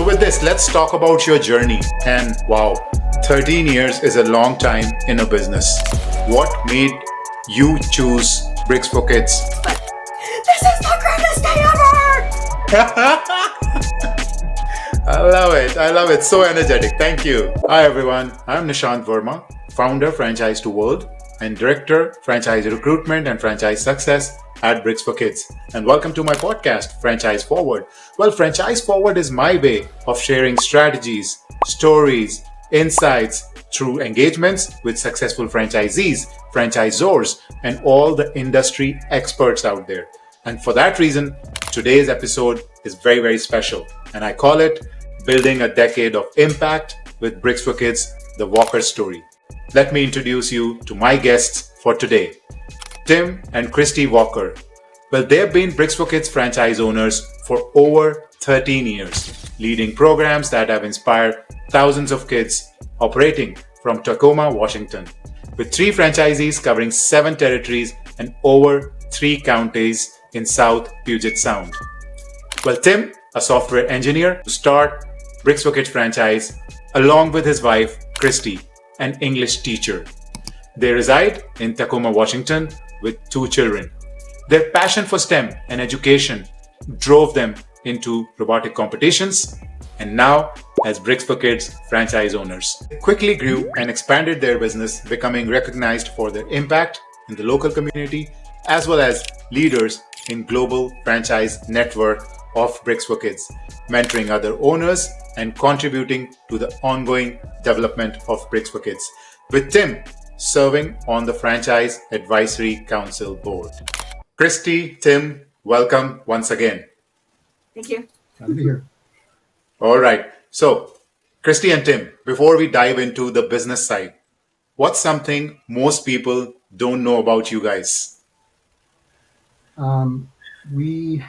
with this, let's talk about your journey. And wow, 13 years is a long time in a business. What made you choose Bricks for Kids? This is the greatest day ever! I love it. So energetic. Thank you. Hi everyone. I'm Nishant Verma, founder Franchise to World and director Franchise Recruitment and Franchise Success at Bricks for Kids. And welcome to my podcast, Franchise Forward. Well, Franchise Forward is my way of sharing strategies, stories, insights through engagements with successful franchisees, franchisors, and all the industry experts out there. And for that reason, today's episode is very, very special. And I call it Building a Decade of Impact with Bricks for Kids, the Walker story. Let me introduce you to my guests for today, Tim and Kristi Walker. Well, they've been Bricks for Kids franchise owners for over 13 years, leading programs that have inspired thousands of kids operating from Tacoma, Washington, with 3 franchisees covering 7 territories and over 3 counties in South Puget Sound. Well, Tim, a software engineer, to start Bricks for Kids franchise, along with his wife, Kristi, an English teacher. They reside in Tacoma, Washington, with 2 children. Their passion for STEM and education drove them into robotic competitions, and now as Bricks for Kids franchise owners. They quickly grew and expanded their business, becoming recognized for their impact in the local community, as well as leaders in global franchise network of Bricks for Kids, mentoring other owners and contributing to the ongoing development of Bricks for Kids, with Tim serving on the Franchise Advisory Council Board. Kristi, Tim, welcome once again. Thank you. Glad to be here. All right. So, Kristi and Tim, before we dive into the business side, what's something most people don't know about you guys? We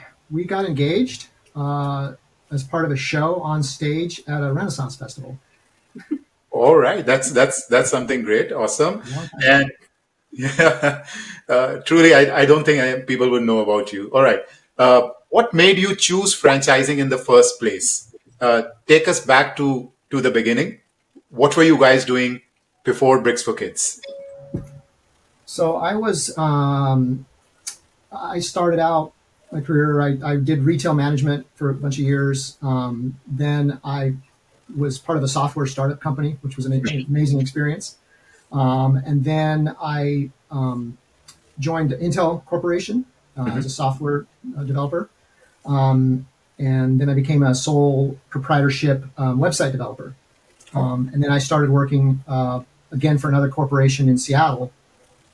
got engaged as part of a show on stage at a Renaissance festival. All right, that's something great, awesome, and yeah, truly, I don't think people would know about you. All right, what made you choose franchising in the first place? Take us back to the beginning. What were you guys doing before Bricks for Kids? So I started out my career. I did retail management for a bunch of years. Then I was part of a software startup company, which was an amazing experience. And then I joined Intel Corporation as a software developer. And then I became a sole proprietorship website developer. And then I started working again for another corporation in Seattle.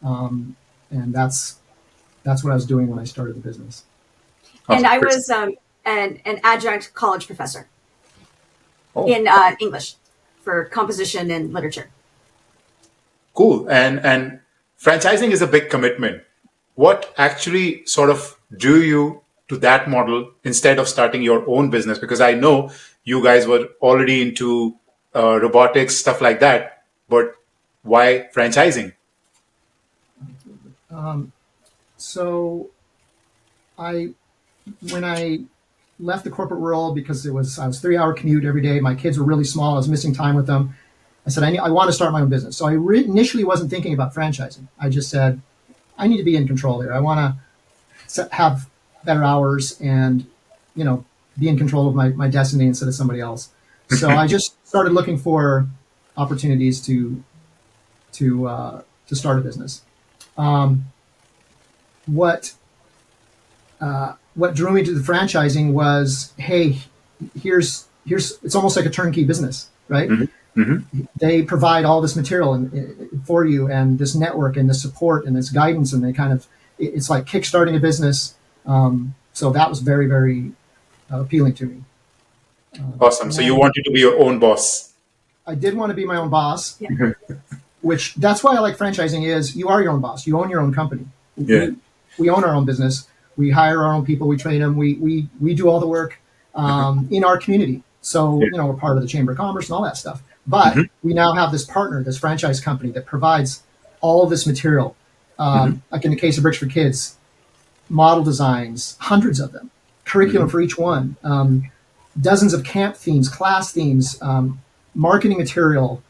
And that's what I was doing when I started the business. And I was an adjunct college professor in English for composition and literature. Cool. And franchising is a big commitment. What actually sort of drew you to that model instead of starting your own business? Because I know you guys were already into robotics, stuff like that. But why franchising? So when I left the corporate world, because I was 3-hour commute every day, my kids were really small, I was missing time with them. I said, I want to start my own business. So I initially wasn't thinking about franchising. I just said, I need to be in control here. I want to have better hours and, be in control of my destiny instead of somebody else. So I just started looking for opportunities to start a business. What drew me to the franchising was, hey, here's it's almost like a turnkey business, right? Mm-hmm. Mm-hmm. They provide all this material for you and this network and this support and this guidance, and it's like kickstarting a business. So that was very, very appealing to me. Awesome. So you wanted to be your own boss. I did want to be my own boss, which that's why I like franchising is you are your own boss. You own your own company. Yeah. We own our own business. We hire our own people. We train them. We do all the work in our community. So, we're part of the Chamber of Commerce and all that stuff. But we now have this partner, this franchise company that provides all of this material. Like in the case of Bricks for Kids, model designs, hundreds of them, curriculum for each one, dozens of camp themes, class themes, marketing material,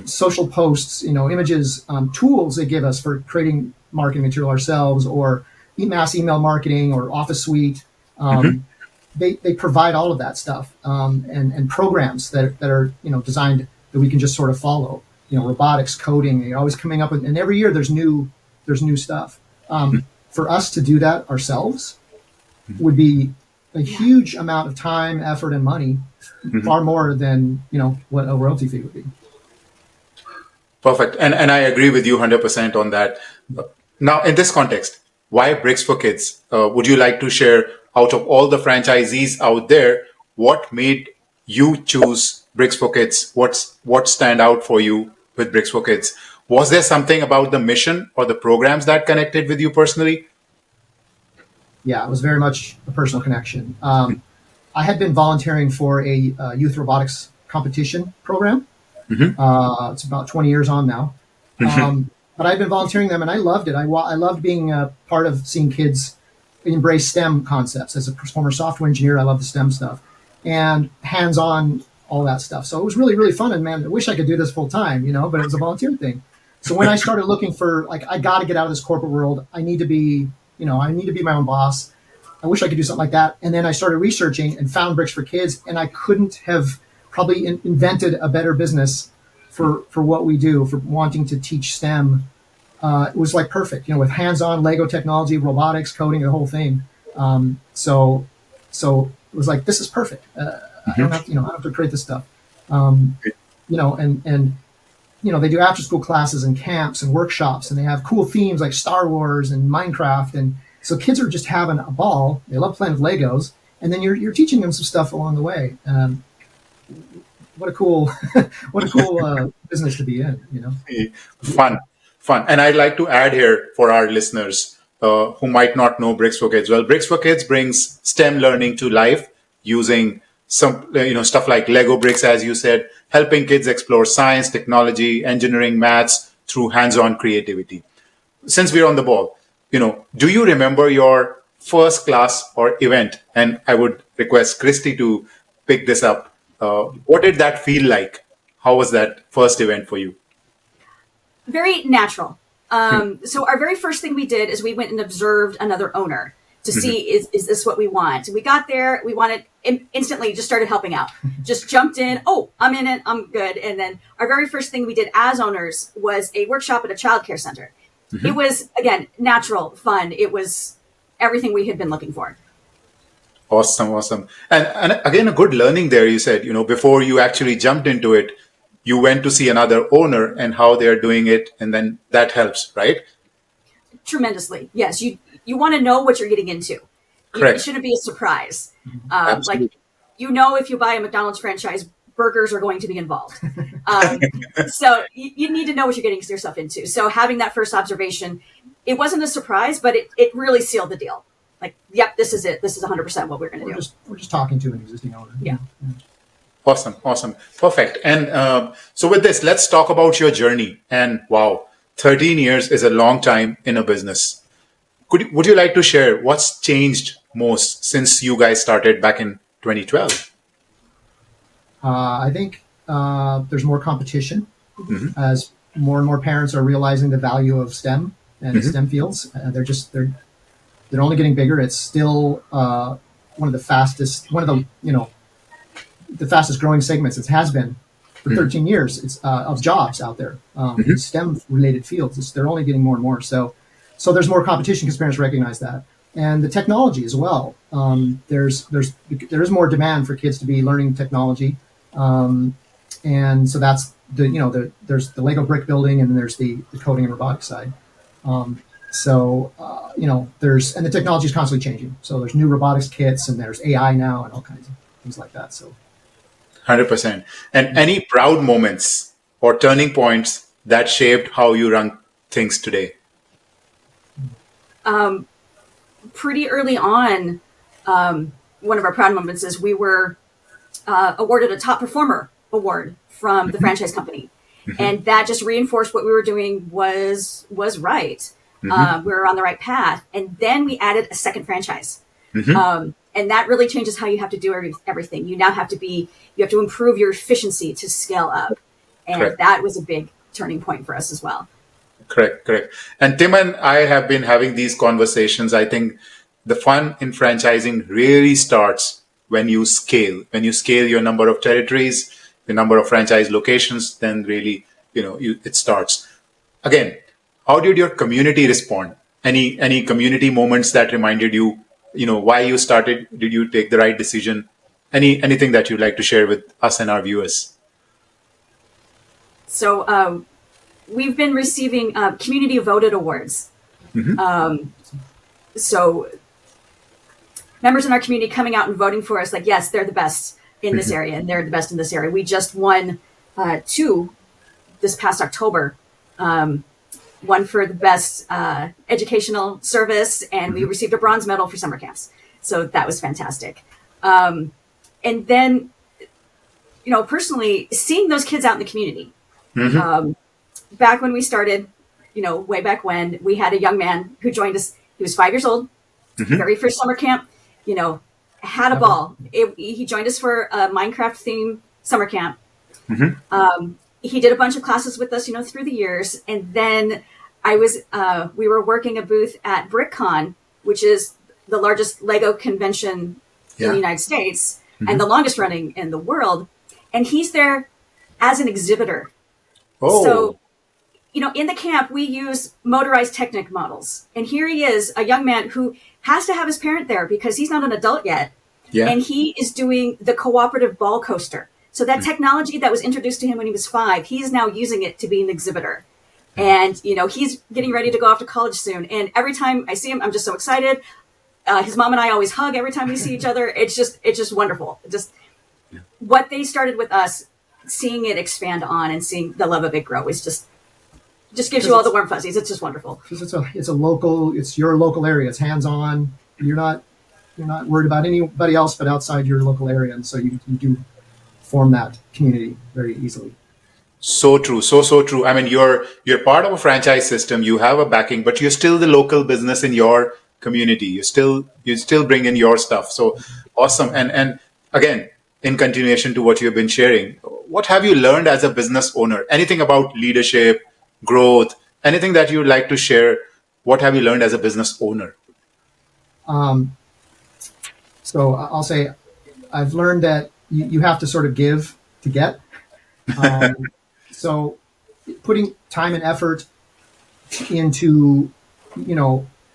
social posts, images, tools they give us for creating marketing material ourselves, or mass email marketing or Office Suite. They provide all of that stuff, and programs that are designed that we can just sort of follow. Robotics, coding, they're always coming up with, and every year there's new stuff. For us to do that ourselves would be a huge amount of time, effort, and money, far more than what a royalty fee would be. Perfect. And I agree with you 100% on that. Now, in this context, why Bricks for Kids? Would you like to share, out of all the franchisees out there, what made you choose Bricks for Kids? What stand out for you with Bricks for Kids? Was there something about the mission or the programs that connected with you personally? Yeah, it was very much a personal connection. I had been volunteering for a youth robotics competition program. It's about 20 years on now. But I've been volunteering them, and I loved it. I loved being a part of seeing kids embrace STEM concepts. As a former software engineer, I love the STEM stuff and hands-on, all that stuff. So it was really, really fun. And man, I wish I could do this full time, but it was a volunteer thing. So when I started looking for, I got to get out of this corporate world. I need to be my own boss. I wish I could do something like that. And then I started researching and found Bricks for Kids, and I couldn't have probably invented a better business for what we do, for wanting to teach STEM. It was perfect, with hands-on Lego technology, robotics, coding, the whole thing. So it was this is perfect. I don't have to create this stuff. They do after-school classes and camps and workshops, and they have cool themes like Star Wars and Minecraft, and so kids are just having a ball. They love playing with Legos, and then you're teaching them some stuff along the way. What a cool business to be in. Fun. And I'd like to add here for our listeners who might not know Bricks for Kids. Well, Bricks for Kids brings STEM learning to life using some stuff like Lego bricks, as you said, helping kids explore science, technology, engineering, maths through hands-on creativity. Since we're on the ball, do you remember your first class or event? And I would request Kristi to pick this up. What did that feel like? How was that first event for you? Very natural. So our very first thing we did is we went and observed another owner to see, is this what we want? We got there, we wanted, instantly just started helping out. Just jumped in, I'm in it, I'm good. And then our very first thing we did as owners was a workshop at a childcare center. It was, again, natural, fun. It was everything we had been looking for. Awesome. And again, a good learning there. You said, before you actually jumped into it, you went to see another owner and how they're doing it. And then that helps, right? Tremendously. Yes. You want to know what you're getting into. Correct. It shouldn't be a surprise. Absolutely. If you buy a McDonald's franchise, burgers are going to be involved. So you need to know what you're getting yourself into. So having that first observation, it wasn't a surprise, but it really sealed the deal. Yep, this is it. This is 100% what we're going to do. We're just talking to an existing owner. Yeah. Awesome. Perfect. And so with this, let's talk about your journey. And wow, 13 years is a long time in a business. Would you like to share what's changed most since you guys started back in 2012? I think there's more competition as more and more parents are realizing the value of STEM and STEM fields. They're only getting bigger. It's still one of the fastest growing segments. It has been for 13 years. It's of jobs out there, STEM related fields. They're only getting more and more. So there's more competition because parents recognize that, and the technology as well. There is more demand for kids to be learning technology, and so that's there's the Lego brick building, and then there's the coding and robotics side. And the technology is constantly changing. So there's new robotics kits, and there's AI now, and all kinds of things like that. So, 100%. And any proud moments or turning points that shaped how you run things today? Pretty early on, one of our proud moments is we were awarded a top performer award from the franchise company, and that just reinforced what we were doing was right. We were on the right path, and then we added a second franchise. And that really changes how you have to do everything. You have to improve your efficiency to scale up. And Correct. that was a big turning point for us as well. Correct. And Tim and I have been having these conversations. I think the fun in franchising really starts when you scale. When you scale your number of territories, the number of franchise locations, then really, it starts. Again, how did your community respond? Any community moments that reminded you, why you started? Did you take the right decision? Anything that you'd like to share with us and our viewers? So we've been receiving community voted awards. So members in our community coming out and voting for us, like, yes, they're the best in this area, and they're the best in this area. We just won 2 this past October. One for the best educational service, and we received a bronze medal for summer camps. So that was fantastic. And then, personally, seeing those kids out in the community. Back when we started, way back when, we had a young man who joined us. He was 5 years old, very first summer camp, had a ball. He joined us for a Minecraft themed summer camp. He did a bunch of classes with us, through the years. And then we were working a booth at BrickCon, which is the largest Lego convention in the United States and the longest running in the world. And he's there as an exhibitor. Oh. So, in the camp, we use motorized Technic models. And here he is, a young man who has to have his parent there because he's not an adult yet. Yeah. And he is doing the cooperative ball coaster. So that technology that was introduced to him when he was 5, he is now using it to be an exhibitor. And, he's getting ready to go off to college soon. And every time I see him, I'm just so excited. His mom and I always hug every time we see each other. It's just wonderful. What they started with us, seeing it expand on and seeing the love of it grow is just gives you all the warm fuzzies. It's just wonderful. It's your local area. It's hands-on. You're not worried about anybody else but outside your local area. And so you do form that community very easily. So true. So true. I mean, you're part of a franchise system. You have a backing, but you're still the local business in your community. You still bring in your stuff. So awesome. And again, in continuation to what you've been sharing, what have you learned as a business owner? Anything about leadership, growth, anything that you'd like to share? What have you learned as a business owner? So I'll say I've learned that you have to sort of give to get. So putting time and effort into your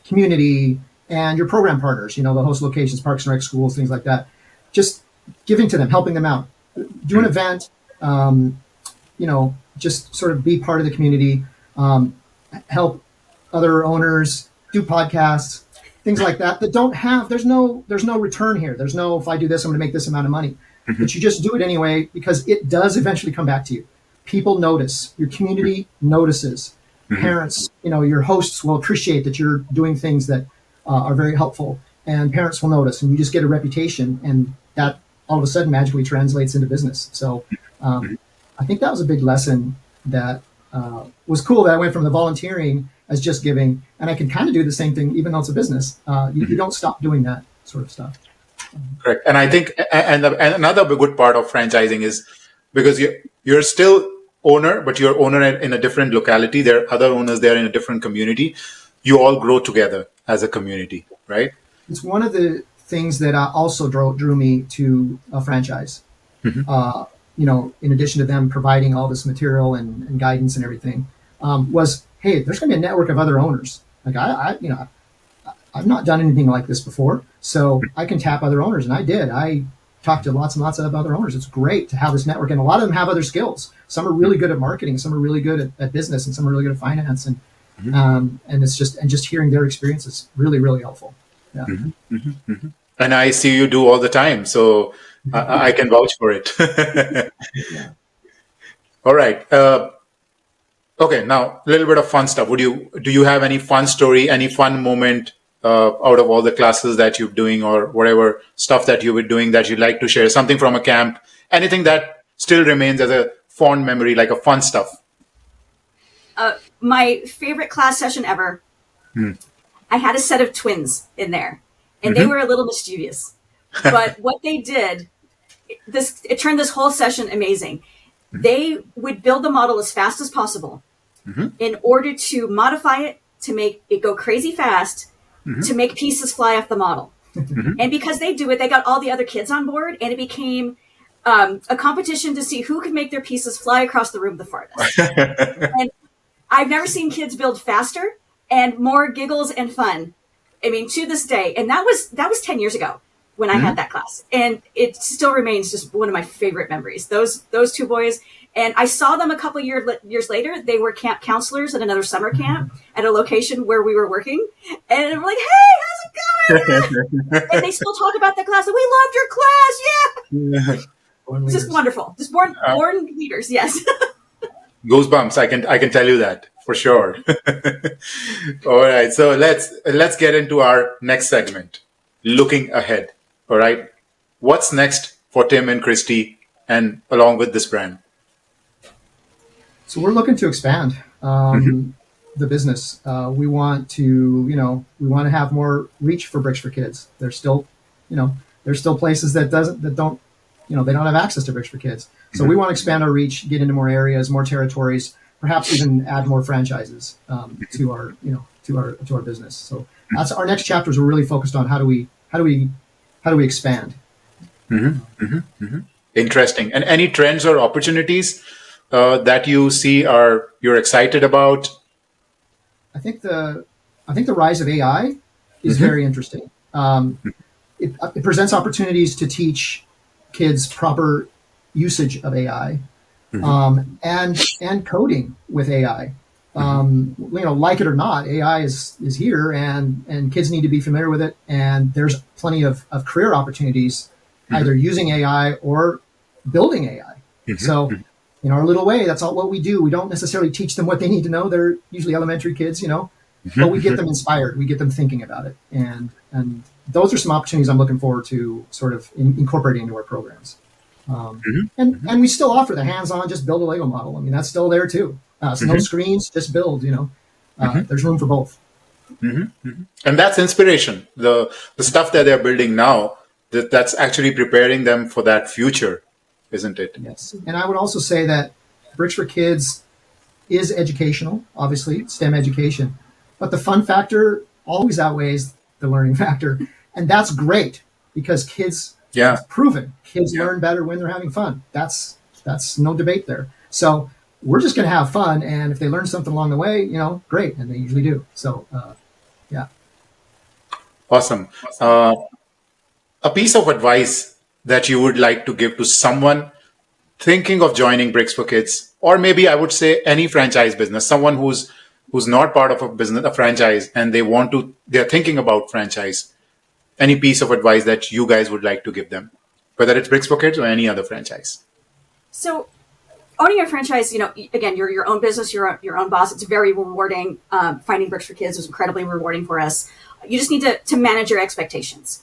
community and your program partners, the host locations, parks and rec schools, things like that, just giving to them, helping them out, do an event, just sort of be part of the community, help other owners, do podcasts, things like that there's no return here. There's no, if I do this, I'm going to make this amount of money. But you just do it anyway because it does eventually come back to you. People notice. Your community notices. Parents, your hosts will appreciate that you're doing things that are very helpful, and parents will notice, and you just get a reputation, and that all of a sudden magically translates into business. So I think that was a big lesson that was cool, that I went from the volunteering as just giving, and I can kind of do the same thing even though it's a business. You don't stop doing that sort of stuff. Correct. And I think and another good part of franchising is because you're still owner, but you're owner in a different locality. There are other owners there in a different community. You all grow together as a community, right? It's one of the things that also drew me to a franchise. In addition to them providing all this material and guidance and everything, was, hey, there's going to be a network of other owners. Like I've not done anything like this before, so I can tap other owners, and I did. I talked to lots and lots of other owners. It's great to have this network, and a lot of them have other skills. Some are really good at marketing, some are really good at business, and some are really good at finance, and it's just hearing their experiences really, really helpful. Yeah. And I see you do all the time, so I can vouch for it. Yeah. All right. Okay, now a little bit of fun stuff. Do you have any fun story, any fun moment out of all the classes that you're doing, or whatever stuff that you were doing that you'd like to share? Something from a camp, anything that still remains as a fond memory, like a fun stuff. My favorite class session ever I had a set of twins in there, and they were a little mischievous. But what they did, it turned this whole session amazing. They would build the model as fast as possible in order to modify it, to make it go crazy fast, to make pieces fly off the model. And because they do it, they got all the other kids on board, and it became a competition to see who could make their pieces fly across the room the farthest. And I've never seen kids build faster and more giggles and fun. I mean, to this day, and that was 10 years ago when I had that class, and it still remains just one of my favorite memories. Those two boys, and I saw them a couple years later. They were camp counselors at another summer camp at a location where we were working, and we're like, "Hey, how's it going?" And they still talk about the class. And we loved your class, yeah. It's just wonderful. Just born leaders, yes. Goosebumps. I can tell you that for sure. All right. So let's get into our next segment, looking ahead. All right. What's next for Tim and Kristi and along with this brand? So we're looking to expand the business. We want to, have more reach for Bricks for Kids. There's still places that don't have access to Bricks for Kids. So we want to expand our reach, get into more areas, more territories, perhaps even add more franchises to our business. So that's our next chapters. We're really focused on how do we expand. Interesting. And any trends or opportunities that you see you're excited about? I think the rise of AI is very interesting. It presents opportunities to teach kids proper usage of AI and coding with AI. Like it or not, AI is here, and kids need to be familiar with it. And there's plenty of career opportunities, either using AI or building AI. So in our little way, that's all what we do. We don't necessarily teach them what they need to know. They're usually elementary kids, but we get them inspired. We get them thinking about it. And those are some opportunities I'm looking forward to sort of incorporating into our programs. And we still offer the hands-on, just build a Lego model. I mean, that's still there too. So no screens, just build, there's room for both. And that's inspiration. The stuff that they're building now, that's actually preparing them for that future, isn't it? Yes. And I would also say that Bricks for Kids is educational, obviously, STEM education, but the fun factor always outweighs the learning factor. And that's great because kids, it's proven, kids learn better when they're having fun. That's no debate there. So we're just going to have fun. And if they learn something along the way, great. And they usually do. So, yeah. Awesome. A piece of advice that you would like to give to someone thinking of joining Bricks for Kids, or maybe I would say any franchise business, someone who's not part of a franchise, and they're thinking about franchise. Any piece of advice that you guys would like to give them, whether it's Bricks for Kids or any other franchise? So owning a franchise, again, you're your own business, you're your own boss. It's very rewarding. Finding Bricks for Kids was incredibly rewarding for us. You just need to manage your expectations.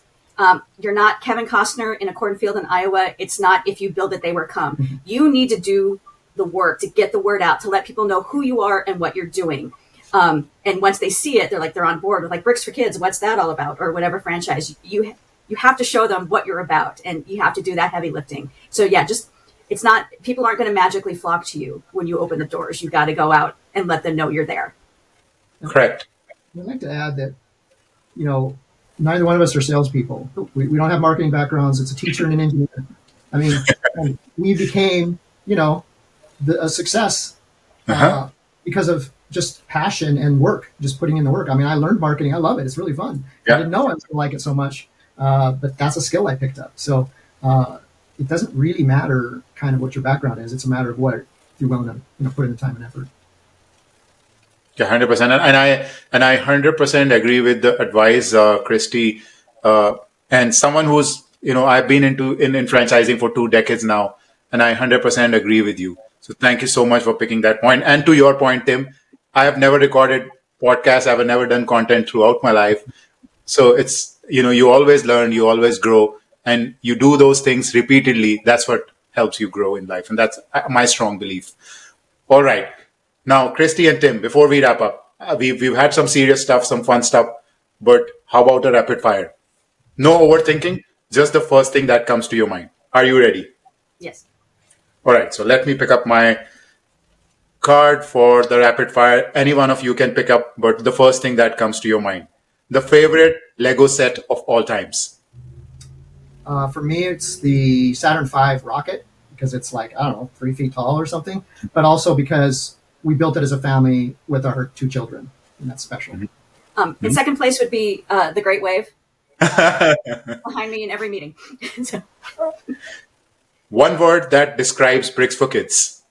You're not Kevin Costner in a cornfield in Iowa. It's not if you build it, they will come. You need to do the work to get the word out, to let people know who you are and what you're doing. And once they see it, they're on board with like Bricks for Kids. What's that all about? Or whatever franchise. You have to show them what you're about, and you have to do that heavy lifting. So yeah, people aren't going to magically flock to you when you open the doors. You got to go out and let them know you're there. Correct. I'd like to add that, neither one of us are salespeople. We don't have marketing backgrounds. It's a teacher and an engineer. I mean, we became, a success because of just passion and work, just putting in the work. I mean, I learned marketing. I love it. It's really fun. I didn't know I was going to like it so much, but that's a skill I picked up. So it doesn't really matter kind of what your background is. It's a matter of what you're willing to put in the time and effort. Yeah, 100%. And I 100% agree with the advice, Kristi. And someone who's, I've been in franchising for 2 decades now, and I 100% agree with you. So thank you so much for picking that point. And to your point, Tim, I have never recorded podcasts. I've never done content throughout my life. So it's, you always learn, you always grow, and you do those things repeatedly. That's what helps you grow in life. And that's my strong belief. All right. Now, Kristi and Tim, before we wrap up, we've had some serious stuff, some fun stuff, but how about a rapid fire? No overthinking, just the first thing that comes to your mind. Are you ready? Yes. All right, so let me pick up my card for the rapid fire. Any one of you can pick up, but the first thing that comes to your mind. The favorite Lego set of all times. For me, it's the Saturn V rocket because it's like, I don't know, 3 feet tall or something, but also because we built it as a family with our 2 children, and that's special. In second place would be the Great Wave behind me in every meeting. So, One word that describes Bricks for Kids.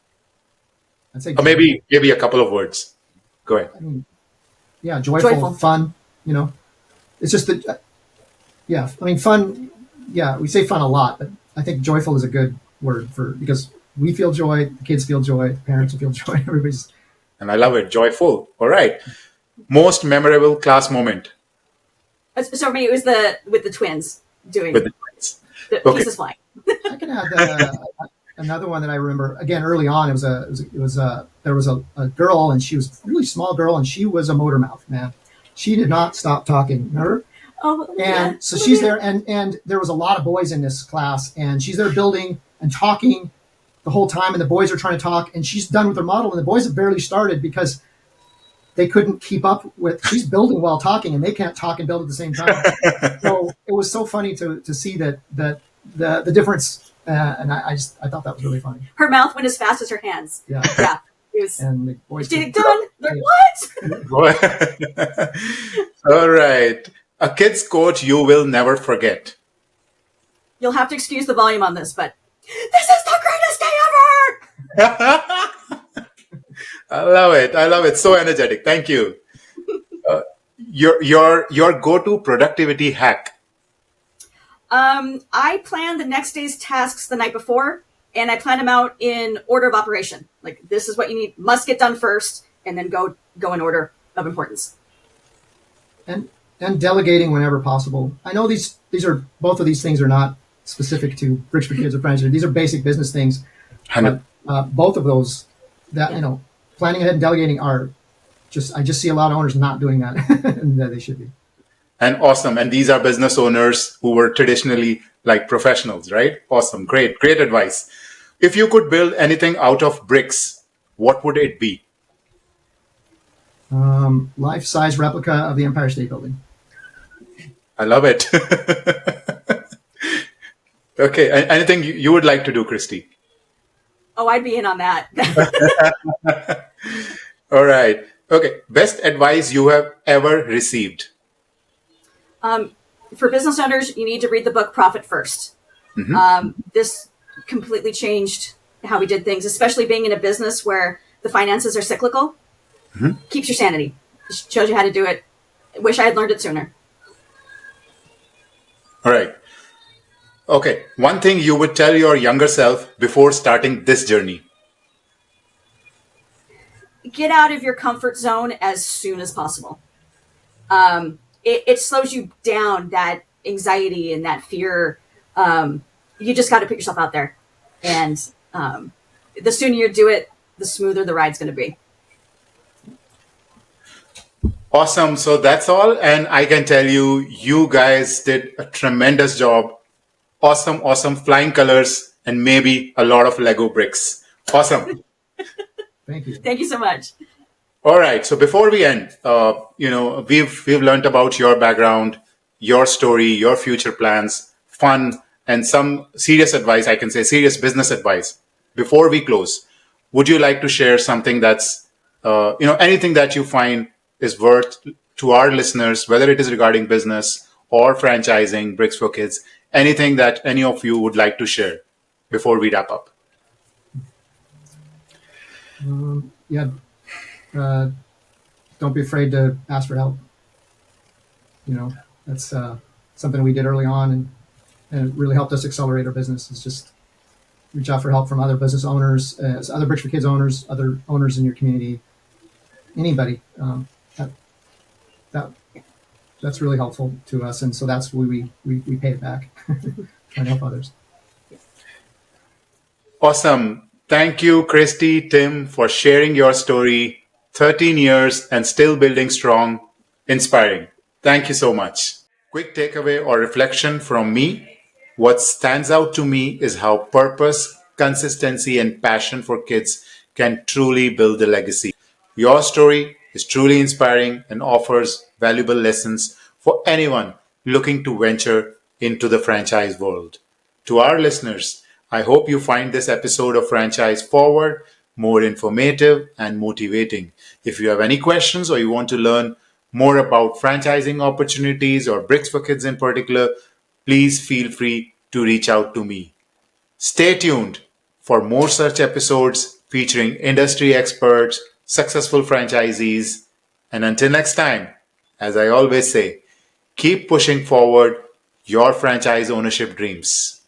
I'd say Or maybe a couple of words. Go ahead. I mean, yeah, joyful, fun. You know, it's just that. Yeah, I mean, fun. Yeah, we say fun a lot, but I think joyful is a good word because we feel joy, the kids feel joy, the parents feel joy. Everybody's. And I love it. Joyful. All right. Most memorable class moment so for me, it was with the twins doing with the kids. the Okay. pieces flying. I can add another one that I remember. Again, early on, there was a girl, and she was a really small girl, and she was a motor mouth, man. She did not stop talking. Remember? Oh, And yeah. so she's there, and there was a lot of boys in this class, and she's there building and talking the whole time, and the boys are trying to talk, and she's done with her model, and the boys have barely started because they couldn't keep up with. She's building while talking, and they can't talk and build at the same time. So it was so funny to see that the difference, and I thought that was really funny. Her mouth went as fast as her hands. Yeah, Yeah. It was. and the boys. Did it done? Like, what? All right. A kid's quote you will never forget. You'll have to excuse the volume on this, but this is the greatest day ever! I love it. I love it. So energetic. Thank you. Your go-to productivity hack. I plan the next day's tasks the night before, and I plan them out in order of operation. Like, this is what you need, must get done first, and then go in order of importance. And delegating whenever possible. I know these are both of these things are not specific to Bricks for Kids or franchise. These are basic business things. But both of those, planning ahead and delegating are I just see a lot of owners not doing that, and that they should be. And awesome. And these are business owners who were traditionally like professionals, right? Awesome. Great advice. If you could build anything out of bricks, what would it be? Life-size replica of the Empire State Building. I love it. Okay. Anything you would like to do, Kristi? Oh, I'd be in on that. All right. Okay. Best advice you have ever received? For business owners, you need to read the book Profit First. This completely changed how we did things, especially being in a business where the finances are cyclical. Keeps your sanity. Shows you how to do it. Wish I had learned it sooner. All right. Okay. One thing you would tell your younger self before starting this journey. Get out of your comfort zone as soon as possible. It slows you down, that anxiety and that fear. You just got to put yourself out there. And the sooner you do it, the smoother the ride's going to be. Awesome. So that's all. And I can tell you, you guys did a tremendous job. Awesome. Flying colors and maybe a lot of Lego bricks. Awesome. Thank you. Thank you so much. All right. So before we end, we've learned about your background, your story, your future plans, fun, and some serious advice. I can say serious business advice. Before we close, would you like to share something that's, anything that you find is worth to our listeners, whether it is regarding business or franchising, Bricks for Kids, anything that any of you would like to share before we wrap up? Don't be afraid to ask for help. That's something we did early on, and it really helped us accelerate our business. It's just reach out for help from other business owners, other Bricks for Kids owners, other owners in your community, anybody. That's really helpful to us, and so that's why we pay it back and help others. Awesome. Thank you, Kristi, Tim, for sharing your story. 13 years and still building strong. Inspiring. Thank you so much. Quick takeaway or reflection from me. What stands out to me is how purpose, consistency, and passion for kids can truly build a legacy. Your story is truly inspiring and offers valuable lessons for anyone looking to venture into the franchise world. To our listeners, I hope you find this episode of Franchise Forward more informative and motivating. If you have any questions or you want to learn more about franchising opportunities or Bricks for Kids in particular, please feel free to reach out to me. Stay tuned for more such episodes featuring industry experts, successful franchisees, and until next time, as I always say, keep pushing forward your franchise ownership dreams.